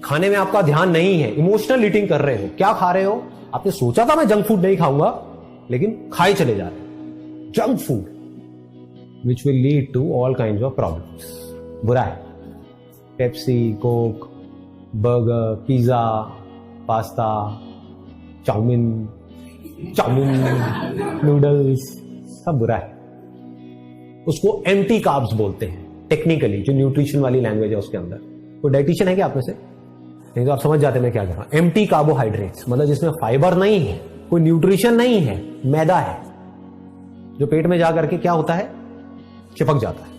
खाने में आपका ध्यान नहीं है, इमोशनल ईटिंग कर रहे हो, क्या खा रहे हो? आपने सोचा था मैं जंक फूड नहीं खाऊंगा, लेकिन खाए चले जा रहे हैं junk food, which will lead to all kind of problems. बुरा है। Pepsi, Coke, burger, pizza, pasta, chow mein, noodles, सब बुरा है। उसको एम्प्टी कार्ब्स बोलते हैं टेक्निकली, जो न्यूट्रिशन वाली लैंग्वेज है उसके अंदर। कोई डाइटिशियन है क्या आप में से? नहीं तो आप समझ जाते मैं क्या कह रहा हूं। एम्प्टी कार्बोहाइड्रेट्स मतलब जिसमें फाइबर नहीं है, कोई न्यूट्रिशन नहीं है, मैदा है, जो पेट में जाकर के क्या होता है, चिपक जाता है,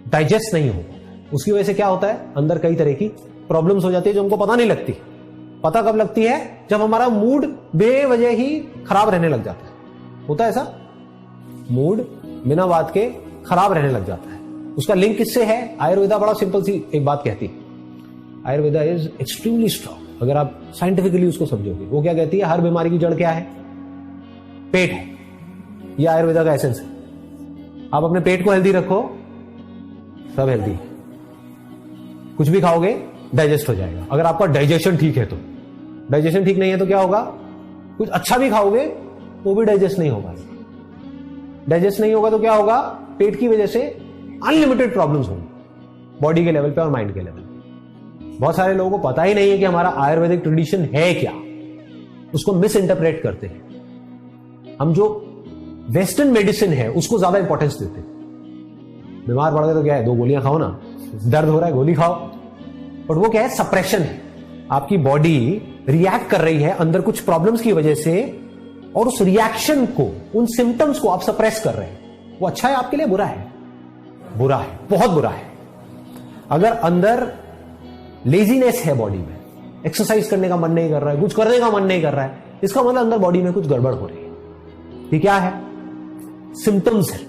डाइजेस्ट नहीं होता। उसकी वजह से क्या होता है, अंदर कई तरह की प्रॉब्लम्स हो जाती है जो हमको पता नहीं लगती। पता कब लगती है? जब हमारा मूड बेवजह ही खराब रहने लग जाता है। होता है ऐसा, मूड बिना बात के खराब रहने लग जाता है। उसका लिंक किससे है? आयुर्वेदा बड़ा सिंपल सी एक बात कहती है, आयुर्वेदा इज एक्सट्रीमली स्ट्रॉन्ग। अगर आप साइंटिफिकली उसको समझोगे, वो क्या कहती है, हर बीमारी की जड़ क्या है? पेट है। यह आयुर्वेदा का एसेंस है। आप अपने पेट को हेल्दी रखो, सब हेल्दी है। कुछ भी खाओगे डाइजेस्ट हो जाएगा। अगर आपका डाइजेशन ठीक है तो, डाइजेशन ठीक नहीं है तो क्या होगा? कुछ अच्छा भी खाओगे वो भी डाइजेस्ट नहीं होगा। डाइजेस्ट नहीं होगा तो क्या होगा? पेट की वजह से अनलिमिटेड प्रॉब्लम्स होंगी, बॉडी के लेवल पे और माइंड के लेवल पे। बहुत सारे लोगों को पता ही नहीं है कि हमारा आयुर्वेदिक ट्रेडिशन है क्या, उसको मिस इंटरप्रेट करते हैं। हम जो वेस्टर्न मेडिसिन है उसको ज्यादा इंपॉर्टेंस देते हैं। बीमार पड़ गए तो क्या है, 2 गोलियां खाओ ना, दर्द हो रहा है गोली खाओ, बट वो क्या है, सप्रेशन है। आपकी बॉडी रिएक्ट कर रही है अंदर कुछ प्रॉब्लम्स की वजह से, और उस रिएक्शन को, उन सिम्टम्स को आप सप्रेस कर रहे हैं। वो अच्छा है आपके लिए, बुरा है? बुरा है, बहुत बुरा है। अगर अंदर लेजीनेस है बॉडी में, एक्सरसाइज करने का मन नहीं कर रहा है, कुछ करने का मन नहीं कर रहा है, इसका मतलब अंदर बॉडी में कुछ गड़बड़ हो रही है। ये क्या है? सिम्टम्स है।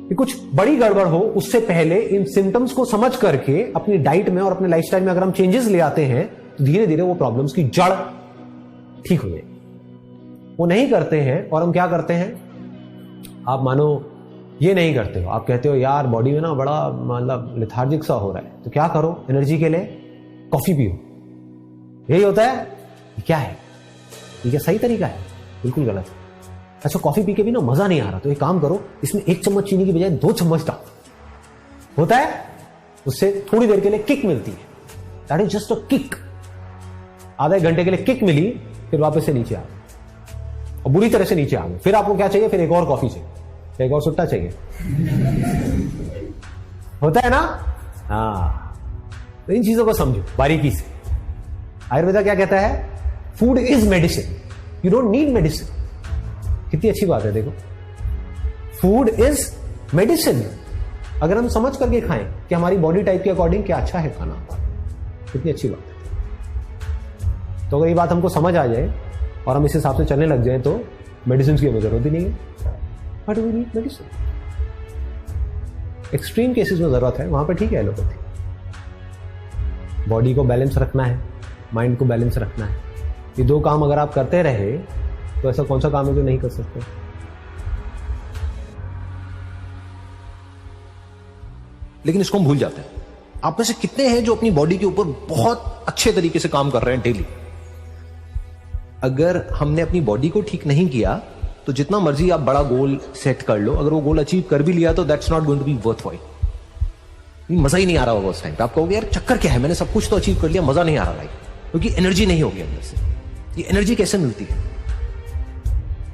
कि कुछ बड़ी गड़बड़ हो उससे पहले इन सिम्टम्स को समझ करके अपनी डाइट में और अपने लाइफस्टाइल में अगर हम चेंजेस ले आते हैं तो धीरे धीरे वो प्रॉब्लम्स की जड़ ठीक हो जाएगी। वो नहीं करते हैं और हम क्या करते हैं, आप मानो ये नहीं करते हो, आप कहते हो यार बॉडी में ना बड़ा मतलब लेथार्जिक सा हो रहा है, तो क्या करो एनर्जी के लिए? कॉफी पियो। यही होता है? ये क्या है? ये क्या सही तरीका है? बिल्कुल गलत है। अच्छा, कॉफी पी के भी ना मजा नहीं आ रहा, तो एक काम करो, इसमें 1 चम्मच चीनी की बजाय 2 चम्मच डालो। होता है? उससे थोड़ी देर के लिए किक मिलती है। That is just a kick. आधा 1 घंटे के लिए किक मिली, फिर वापस से नीचे आ गए और बुरी तरह से नीचे आ गए। फिर आपको क्या चाहिए? फिर एक और कॉफी चाहिए, एक और सुट्टा चाहिए। होता है ना? हाँ, तो इन चीजों को समझो बारीकी से। आयुर्वेदा क्या कहता है? Food is medicine, you don't need medicine. कितनी अच्छी बात है, देखो, फूड इज मेडिसिन। अगर हम समझ करके खाएं कि हमारी बॉडी टाइप के अकॉर्डिंग क्या अच्छा है खाना, कितनी अच्छी बात है। तो अगर ये बात हमको समझ आ जाए और हम इस हिसाब से चलने लग जाए तो मेडिसिन की हमें जरूरत ही नहीं है। But we need medicine. Extreme cases में जरूरत है, वहां पर ठीक है एलोपैथी। बॉडी को बैलेंस रखना है, माइंड को बैलेंस रखना है, ये 2 काम अगर आप करते रहे तो ऐसा कौन सा काम है जो नहीं कर सकते? लेकिन इसको हम भूल जाते हैं। आप में से कितने हैं जो अपनी बॉडी के ऊपर बहुत अच्छे तरीके से काम कर रहे हैं डेली? अगर हमने अपनी बॉडी को ठीक नहीं किया तो जितना मर्जी आप बड़ा गोल सेट कर लो, अगर वो गोल अचीव कर भी लिया तो that's not going to be worthwhile. मजा ही नहीं आ रहा होगा उस टाइम पे। आप कहोगे यार चक्कर क्या है, मैंने सब कुछ तो अचीव कर लिया, मजा नहीं आ रहा लाइफ, क्योंकि एनर्जी नहीं होगी अंदर से। ये एनर्जी कैसे मिलती है?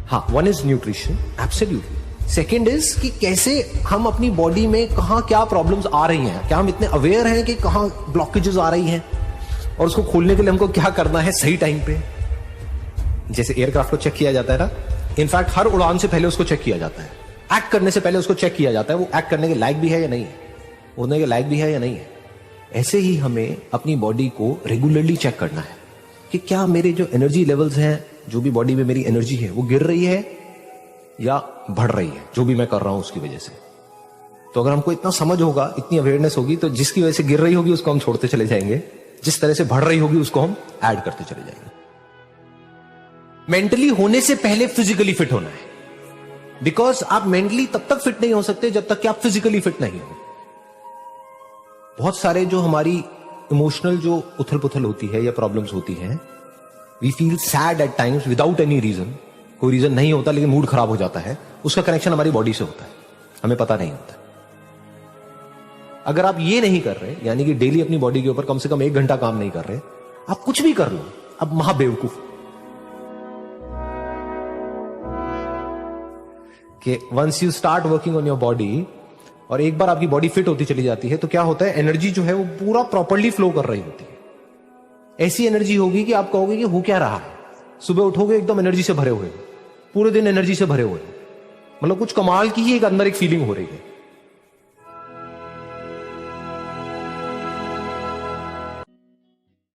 हाँ, 1 is nutrition, absolutely. Second is कि कैसे हम अपनी बॉडी में कहां क्या प्रॉब्लम्स आ रही हैं, क्या हम इतने अवेयर हैं कि कहां ब्लॉकेजेस आ रही हैं, और उसको खोलने के लिए हमको क्या करना है सही टाइम पे। जैसे एयरक्राफ्ट को चेक किया जाता है ना, इनफैक्ट हर उड़ान से पहले उसको चेक किया जाता है, एक्ट करने से पहले उसको चेक किया जाता है वो एक्ट करने के लायक भी है या नहीं है, उड़ने के लायक भी है या नहीं है। ऐसे ही हमें अपनी बॉडी को रेगुलरली चेक करना है कि क्या मेरे जो एनर्जी लेवल्स हैं, जो भी बॉडी में मेरी एनर्जी है वो गिर रही है या बढ़ रही है, जो भी मैं कर रहा हूं उसकी वजह से। तो अगर हमको इतना समझ होगा, इतनी अवेयरनेस होगी, तो जिसकी वजह से गिर रही होगी उसको हम छोड़ते चले जाएंगे, जिस तरह से बढ़ रही होगी उसको हम ऐड करते चले जाएंगे। मेंटली होने से पहले फिजिकली फिट होना है, बिकॉज आप मेंटली तब तक फिट नहीं हो सकते जब तक कि आप फिजिकली फिट नहीं हो। बहुत सारे जो हमारी इमोशनल जो उथल पुथल होती है या प्रॉब्लम्स होती हैं, we feel sad at times without any reason, कोई रीजन नहीं होता लेकिन मूड खराब हो जाता है, उसका कनेक्शन हमारी बॉडी से होता है, हमें पता नहीं होता। अगर आप ये नहीं कर रहे, यानी कि डेली अपनी बॉडी के ऊपर कम से कम 1 घंटा काम नहीं कर रहे, आप कुछ भी कर लो, अब महाबेवकूफ कि once you start working on your body और एक बार आपकी बॉडी फिट होती चली जाती है तो क्या होता है, एनर्जी जो है वो पूरा प्रॉपर्ली फ्लो कर रही होती है। ऐसी एनर्जी होगी कि आप कहोगे कि हो क्या रहा है, सुबह उठोगे एकदम एनर्जी से भरे हुए, पूरे दिन एनर्जी से भरे हुए, मतलब कुछ कमाल की ही एक अंदर एक फीलिंग हो रही है।